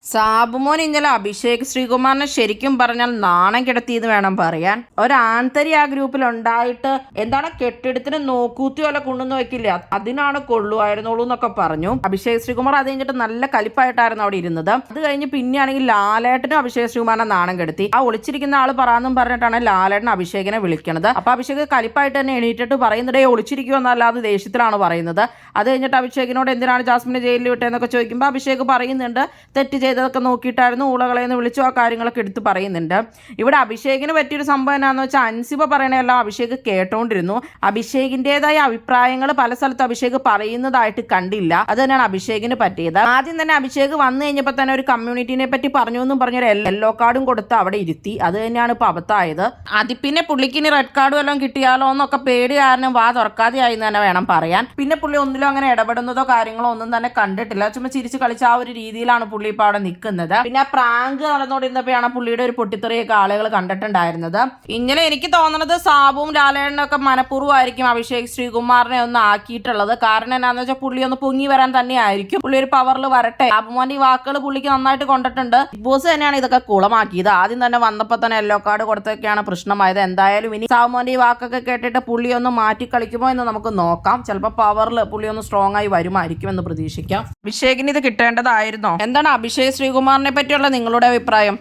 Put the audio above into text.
സാബുമോൻ ഇന്നലെ അഭിഷേക് ശ്രീകുമാറിനെ ശരിക്കും പറഞ്ഞാൽ നാണം കിടത്തിയെന്ന് വേണം പറയാൻ. ഒരാൺതരി ആ ഗ്രൂപ്പിൽ ഉണ്ടായിട്ട് എന്താണ് കെട്ടിടത്തിന് നോക്കൂത്തി വല്ല കൊണ്ടുവന്ന് വെക്കില്ല, അതിനാണ് കൊള്ളുമായിരുന്നുള്ളൂ എന്നൊക്കെ പറഞ്ഞു. അഭിഷേക് ശ്രീകുമാർ അത് കഴിഞ്ഞിട്ട് നല്ല കലിപ്പായിട്ടായിരുന്നു അവിടെ ഇരുന്നത്. അത് കഴിഞ്ഞ് പിന്നെയാണെങ്കിൽ ലാലേട്ടനും അഭിഷേക് ശ്രീകുമാറിനെ നാണം കെടുത്തി. ആ ഒളിച്ചിരിക്കുന്ന ആൾ പറയാന്നും പറഞ്ഞിട്ടാണ് ലാലേട്ടൻ അഭിഷേകിനെ വിളിക്കണത്. അപ്പൊ അഭിഷേക് കലിപ്പായിട്ട് തന്നെ എണീറ്റിട്ട് പറയുന്നുണ്ടേ ഒളിച്ചിരിക്കുമെന്നല്ലാതെ ദേഷ്യത്തിലാണ് പറയുന്നത്. അത് കഴിഞ്ഞിട്ട് അഭിഷേകിനോട് എന്തിനാണ് ജാസ്മിനെ ജയിലിൽ വിട്ടതെന്നൊക്കെ ചോദിക്കുമ്പോൾ അഭിഷേക് പറയുന്നുണ്ട് തെറ്റ് ചെയ്തതൊക്കെ നോക്കിയിട്ടായിരുന്നു ഊളകളെന്ന് വിളിച്ചു, ആ കാര്യങ്ങളൊക്കെ എടുത്ത് പറയുന്നുണ്ട്. ഇവിടെ അഭിഷേകിന് പറ്റിയൊരു സംഭവം എന്നാന്ന് വെച്ചാൽ അൻസിബ പറയണെല്ലാം അഭിഷേക് കേട്ടോണ്ടിരുന്നു. അഭിഷേകിൻ്റെതായ അഭിപ്രായങ്ങൾ പല സ്ഥലത്ത് അഭിഷേക് പറയുന്നതായിട്ട് കണ്ടില്ല. അത് തന്നെയാണ് അഭിഷേകിന് പറ്റിയത്. ആദ്യം തന്നെ അഭിഷേക് വന്നു കഴിഞ്ഞപ്പോൾ തന്നെ ഒരു കമ്മ്യൂണിറ്റിനെ പറ്റി പറഞ്ഞു എന്നും പറഞ്ഞൊരു യെല്ലോ കാർഡും കൊടുത്ത് അവിടെ ഇരുത്തി. അത് തന്നെയാണ് ഇപ്പൊ അബദ്ധമായത്. അതിൽ പിന്നെ പുള്ളിക്കിനി റെഡ് കാർഡ് വല്ലതും കിട്ടിയാലോ എന്നൊക്കെ പേടി കാരണം വാ തുറക്കാതെയായി തന്നെ വേണം പറയാൻ. പിന്നെ പുള്ളി ഒന്നിലും അങ്ങനെ ഇടപെടുന്നതോ കാര്യങ്ങളോ ഒന്നും തന്നെ കണ്ടിട്ടില്ല. ചുമ്മാ ചിരിച്ച് കളിച്ച ആ ഒരു രീതിയിലാണ് പുള്ളി ഇപ്പൊ അവിടെ നിൽക്കുന്നത്. പിന്നെ ആ പ്രാങ്ക് നടന്നുകൊണ്ടിരുന്നപ്പോഴാണ് പുള്ളിയുടെ ഒരു പൊട്ടിത്തെറിയൊക്കെ ആളുകൾ കണ്ടിട്ടുണ്ടായിരുന്നത്. ഇങ്ങനെ എനിക്ക് തോന്നുന്നത് സാബുവും ലാലേട്ടനും ഒക്കെ മനഃപൂർവ്വമായിരിക്കും അഭിഷേക് ശ്രീകുമാറിനെ ഒന്ന് ആക്കിയിട്ടുള്ളത്. കാരണം എന്താണെന്ന് വെച്ചാൽ പുള്ളി ഒന്ന് പൊങ്ങി വരാൻ തന്നെ ആയിരിക്കും. പുള്ളി ഒരു പവറിൽ വരട്ടെ. സാബുമോന്റെ ഈ വാക്കുകൾ പുള്ളിക്ക് നന്നായിട്ട് കൊണ്ടിട്ടുണ്ട്. ബിഗ് ബോസ് തന്നെയാണ് ഇതൊക്കെ കുളമാക്കിയത്. ആദ്യം തന്നെ വന്നപ്പോൾ തന്നെ യെല്ലോ കാർഡ് കൊടുത്തൊക്കെയാണ് പ്രശ്നമായത്. എന്തായാലും ഇനി സാബുമോന്റെ ഈ വാക്കൊക്കെ കേട്ടിട്ട് പുള്ളി ഒന്ന് മാറ്റി കളിക്കുമോ എന്ന് നമുക്ക് നോക്കാം. ചിലപ്പോൾ പവറിൽ പുള്ളി ഒന്ന് സ്ട്രോങ് ആയി വരുമായിരിക്കും എന്ന് പ്രതീക്ഷിക്കാം. അഭിഷേകിന് ഇത് കിട്ടേണ്ടതായിരുന്നോ? എന്താണ് അഭിഷേക് ശ്രീകുമാറിനെ പറ്റിയുള്ള നിങ്ങളുടെ അഭിപ്രായം?